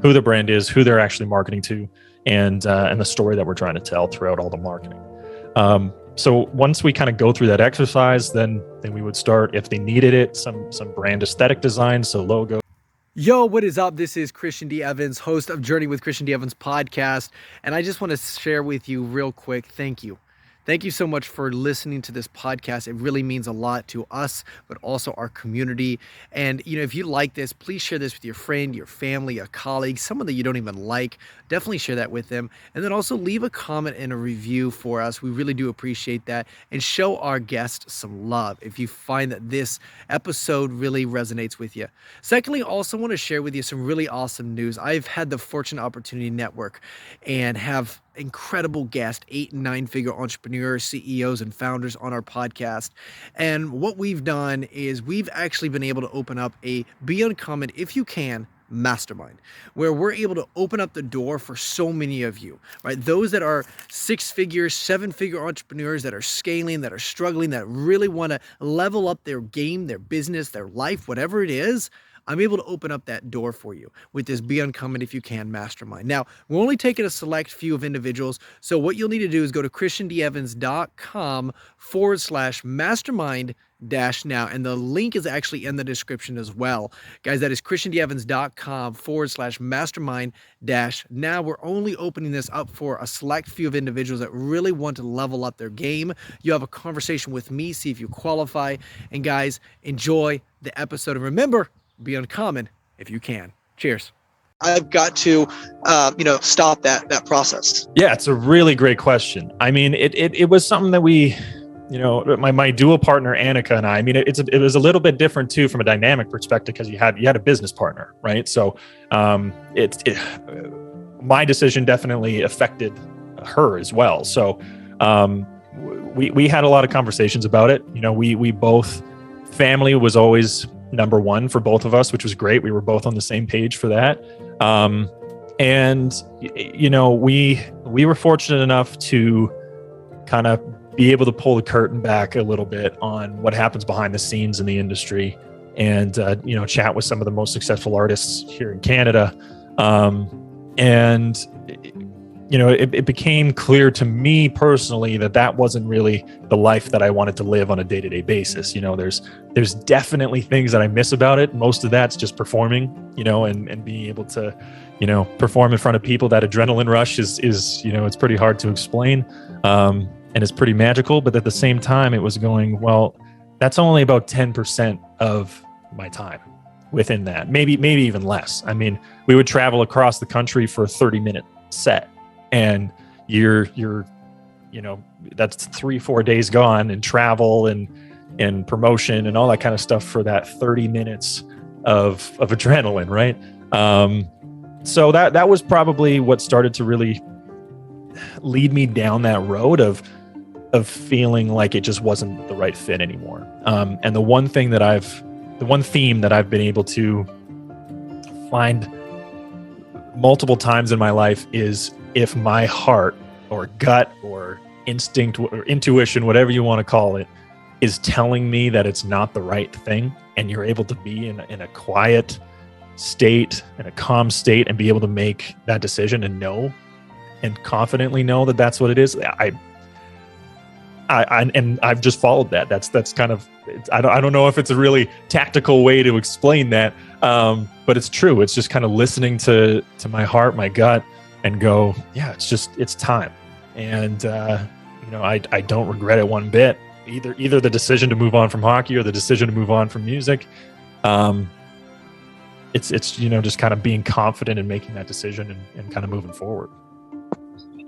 who the brand is, who they're actually marketing to, and the story that we're trying to tell throughout all the marketing. So once we kind of go through that exercise, then we would start, if they needed it, some brand aesthetic design, so logo. Yo, what is up? This is Christian D. Evans, host of Journey with Christian D. Evans podcast. And I just want to share with you real quick, thank you. Thank you so much for listening to this podcast. It really means a lot to us, but also our community. And, if you like this, please share this with your friend, your family, a colleague, someone that you don't even like. Definitely share that with them. And then also leave a comment and a review for us. We really do appreciate that. And show our guests some love if you find that this episode really resonates with you. Secondly, also want to share with you some really awesome news. I've had the fortunate opportunity to network and have incredible guests, 8 and 9 figure entrepreneurs, CEOs, and founders on our podcast. And what we've done is we've actually been able to open up a Be Uncommon If You Can Mastermind, where we're able to open up the door for so many of you, right? Those that are 6-figure, 7-figure entrepreneurs that are scaling, that are struggling, that really want to level up their game, their business, their life, whatever it is. I'm able to open up that door for you with this Be Uncommon If You Can Mastermind. Now, we're only taking a select few of individuals. So what you'll need to do is go to christiandeevans.com/mastermind-now. And the link is actually in the description as well. Guys, that is christiandeevans.com/mastermind-now. We're only opening this up for a select few of individuals that really want to level up their game. You have a conversation with me, see if you qualify. And guys, enjoy the episode. And remember, be uncommon if you can. Cheers. I've got to, stop that process. Yeah, it's a really great question. I mean, it was something that we, my dual partner, Annika, and I mean, it was a little bit different too, from a dynamic perspective, because you had a business partner, right? So my decision definitely affected her as well. So we had a lot of conversations about it. We both, family was always number one for both of us, which was great. We were both on the same page for that. And we were fortunate enough to kind of be able to pull the curtain back a little bit on what happens behind the scenes in the industry, and chat with some of the most successful artists here in Canada. It became clear to me personally that wasn't really the life that I wanted to live on a day-to-day basis. There's definitely things that I miss about it. Most of that's just performing, and being able to, perform in front of people. That adrenaline rush is it's pretty hard to explain. And it's pretty magical, but at the same time, it was going, well, that's only about 10% of my time within that, maybe even less. I mean, we would travel across the country for a 30-minute set. And you're that's 3-4 days gone in travel and promotion and all that kind of stuff for that 30 minutes of adrenaline, right? So that was probably what started to really lead me down that road of feeling like it just wasn't the right fit anymore. And the one theme that I've been able to find multiple times in my life is, if my heart or gut or instinct or intuition, whatever you want to call it, is telling me that it's not the right thing, and you're able to be in a quiet state, in a calm state, and be able to make that decision and confidently know that that's what it is. I've just followed that. That's kind of, I don't know if it's a really tactical way to explain that, but it's true. It's just kind of listening to my heart, my gut, and go, yeah, it's time. And, I don't regret it one bit, either the decision to move on from hockey or the decision to move on from music. It's just kind of being confident in making that decision and kind of moving forward.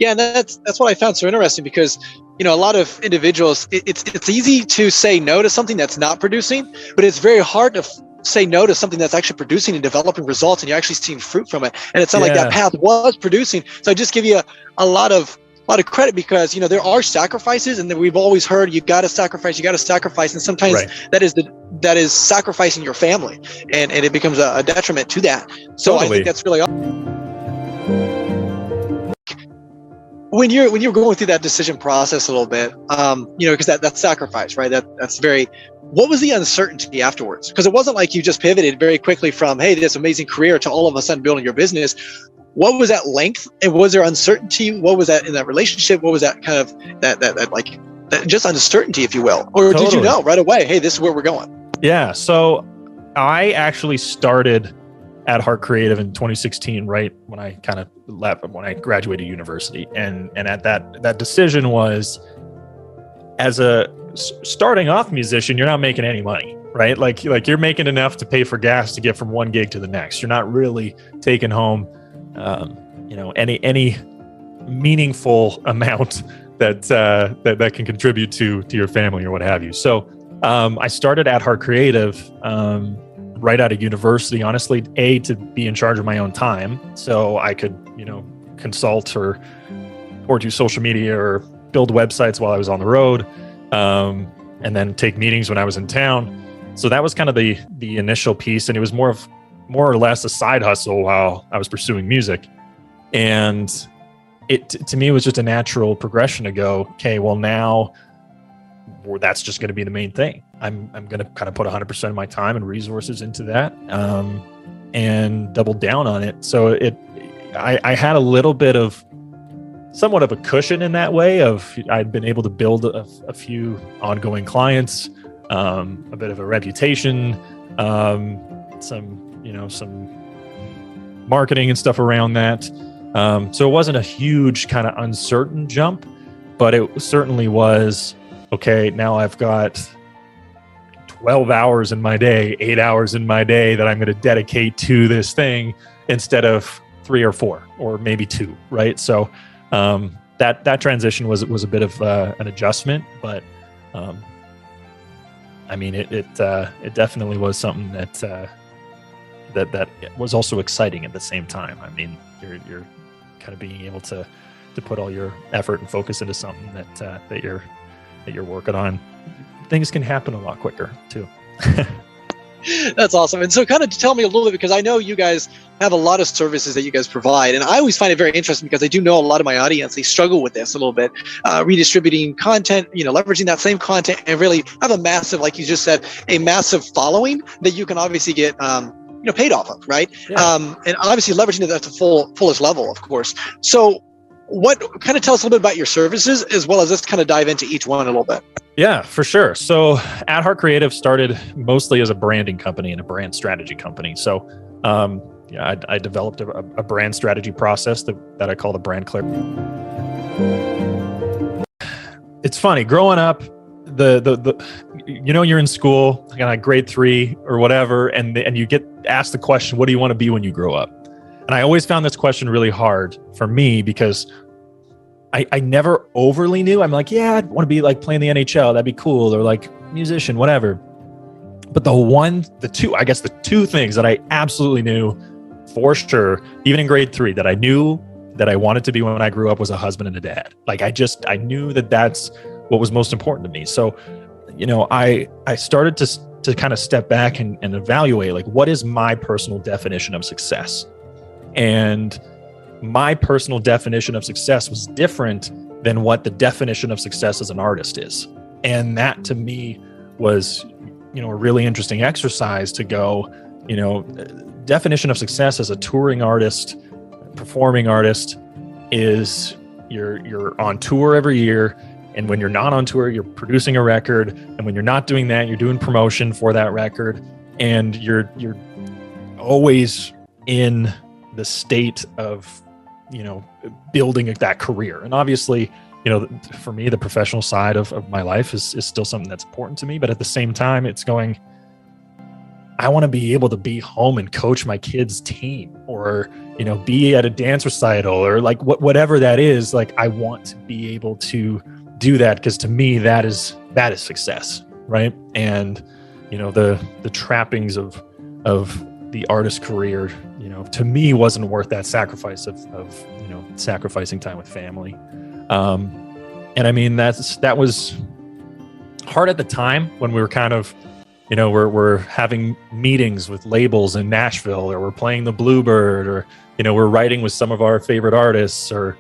Yeah, and that's what I found so interesting, because a lot of individuals, it's easy to say no to something that's not producing, but it's very hard to say no to something that's actually producing and developing results, and you're actually seeing fruit from it. And it sounded like that path was producing. So I just give you a lot of credit, because there are sacrifices, and then we've always heard you got to sacrifice, and sometimes that is sacrificing your family, and it becomes a detriment to that. So totally. I think that's really awesome. when you're going through that decision process a little bit, because that's sacrifice, right? That's very. What was the uncertainty afterwards? Because it wasn't like you just pivoted very quickly from, hey, this amazing career to all of a sudden building your business. What was that length? And was there uncertainty? What was that in that relationship? What was that kind of that just uncertainty, if you will? Or Totally. did you know right away, hey, this is where we're going? Yeah. So I actually started at Heart Creative in 2016, right when I kind of left, when I graduated university. And at that decision was, as a starting off musician, you're not making any money, right? Like you're making enough to pay for gas to get from one gig to the next. You're not really taking home, any meaningful amount that can contribute to your family or what have you. So I started at Heart Creative right out of university, honestly, to be in charge of my own time, so I could, consult or do social media or build websites while I was on the road, and then take meetings when I was in town. So that was kind of the initial piece, and it was more or less a side hustle while I was pursuing music. And it, to me, was just a natural progression to go, okay, well, now that's just going to be the main thing. I'm going to kind of put 100% of my time and resources into that, and double down on it. So I had a little bit of somewhat of a cushion in that way of I'd been able to build a few ongoing clients, a bit of a reputation, some marketing and stuff around that. So it wasn't a huge kind of uncertain jump, but it certainly was, okay, now I've got 12 hours in my day, 8 hours in my day that I'm going to dedicate to this thing instead of 3 or 4 or maybe 2, right? So that transition was a bit of an adjustment, but it definitely was something that was also exciting at the same time. I mean, you're kind of being able to put all your effort and focus into something that you're working on. Things can happen a lot quicker too. That's awesome. And so kind of tell me a little bit, because I know you guys have a lot of services that you guys provide. And I always find it very interesting because I do know a lot of my audience, they struggle with this a little bit, redistributing content, leveraging that same content and really have a massive, like you just said, a massive following that you can obviously get, paid off of, right? Yeah. And obviously leveraging it at the fullest level, of course. So what kind of tell us a little bit about your services, as well as let's kind of dive into each one a little bit. Yeah, for sure. So At Heart Creative started mostly as a branding company and a brand strategy company. So I developed a brand strategy process that I call the brand clarity. It's funny, growing up, you're in school, like grade 3 or whatever, and you get asked the question, what do you want to be when you grow up? And I always found this question really hard for me because I never overly knew. I'm like, yeah, I'd want to be like playing the NHL. That'd be cool. Or like musician, whatever. But the two things that I absolutely knew for sure, even in grade 3, that I knew that I wanted to be when I grew up was a husband and a dad. Like I knew that that's what was most important to me. So, I started to kind of step back and evaluate, like, what is my personal definition of success? And my personal definition of success was different than what the definition of success as an artist is. And that to me was, a really interesting exercise to go, definition of success as a touring artist, performing artist is you're on tour every year. And when you're not on tour, you're producing a record. And when you're not doing that, you're doing promotion for that record. And you're always in the state of, building that career. And obviously, for me, the professional side of my life is still something that's important to me. But at the same time, it's going, I want to be able to be home and coach my kids' team, or, be at a dance recital, or like whatever that is. Like, I want to be able to do that, because to me, that is success. Right. And, the trappings of the artist career, to me, wasn't worth that sacrifice of sacrificing time with family. And I mean, that was hard at the time when we were kind of, we're having meetings with labels in Nashville, or we're playing the Bluebird, or, we're writing with some of our favorite artists, or,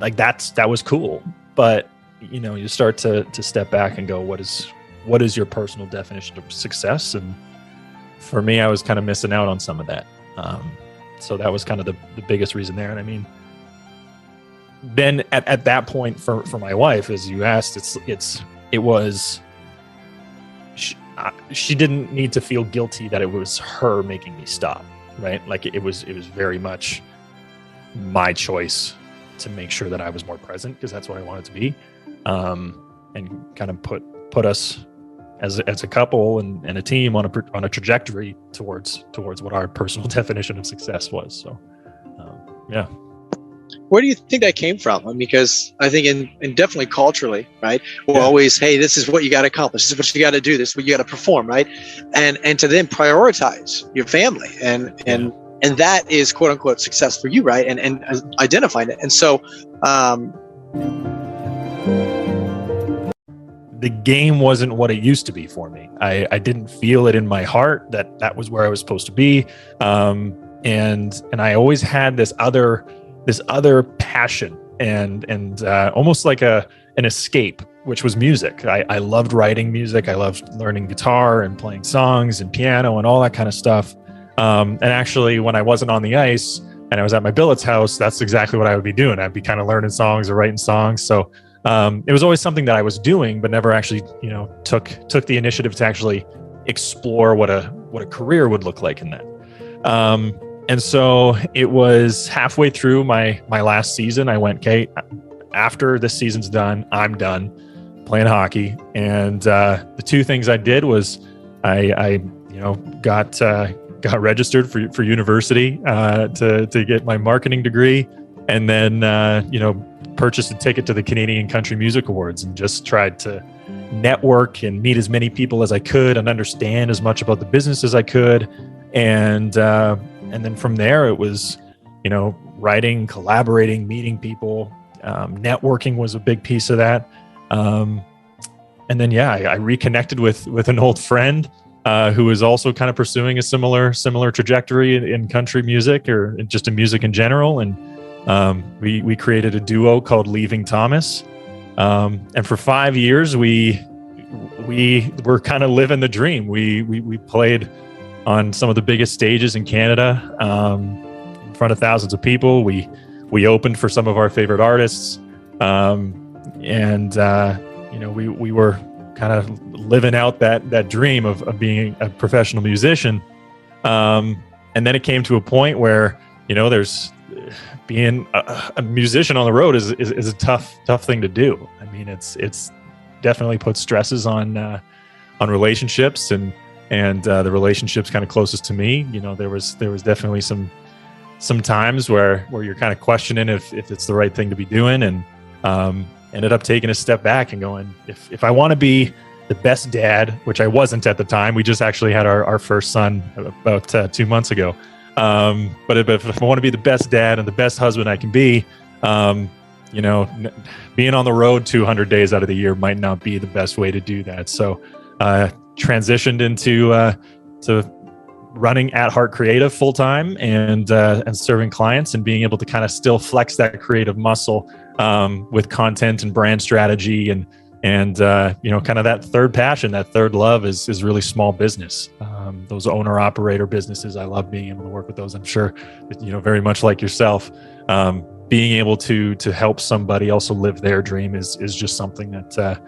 like that was cool. But you start to step back and go, what is your personal definition of success? And for me, I was kind of missing out on some of that. So that was kind of the biggest reason there. And I mean, then at that point for my wife, as you asked, she didn't need to feel guilty that it was her making me stop, right? Like it was very much my choice to make sure that I was more present, because that's what I wanted to be, and kind of put us as a couple and a team on a trajectory towards what our personal definition of success was. So, yeah. Where do you think that came from? I mean, because I think in definitely culturally, right? We're always, hey, this is what you got to accomplish. This is what you got to do. This is what you got to perform, right? And to then prioritize your family and that is quote unquote success for you, right? And identifying it. And so, the game wasn't what it used to be for me. I didn't feel it in my heart that was where I was supposed to be. And I always had this other passion and almost like an escape, which was music. I loved writing music. I loved learning guitar and playing songs and piano and all that kind of stuff. And actually, when I wasn't on the ice and I was at my billet's house, that's exactly what I would be doing. I'd be kind of learning songs or writing songs. So it was always something that I was doing, but never actually, took the initiative to actually explore what a career would look like in that. And so it was halfway through my last season. I went, okay, after this season's done, I'm done playing hockey. And the two things I did was I got registered for university to get my marketing degree, and then purchased a ticket to the Canadian Country Music Awards and just tried to network and meet as many people as I could and understand as much about the business as I could. And then from there, it was, writing, collaborating, meeting people, networking was a big piece of that. And then, I reconnected with an old friend who was also kind of pursuing a similar trajectory in country music or just in music in general. And we created a duo called Leaving Thomas. And for 5 years, we were kind of living the dream. We played on some of the biggest stages in Canada, in front of thousands of people. We opened for some of our favorite artists, and we were kind of living out that dream of being a professional musician. And then it came to a point where there's being a musician on the road is a tough thing to do. I mean, it's definitely put stresses on relationships and the relationships kind of closest to me. There was definitely some times where you're kind of questioning if it's the right thing to be doing, and ended up taking a step back and going, if I want to be the best dad, which I wasn't at the time. We just actually had our first son about 2 months ago. But if I want to be the best dad and the best husband I can be, being on the road 200 days out of the year might not be the best way to do that. So transitioned into to running At Heart Creative full time and serving clients and being able to kind of still flex that creative muscle with content and brand strategy and kind of that third passion, that third love is really small business. Those owner operator businesses, I love being able to work with those. I'm sure, very much like yourself, being able to help somebody also live their dream is just something that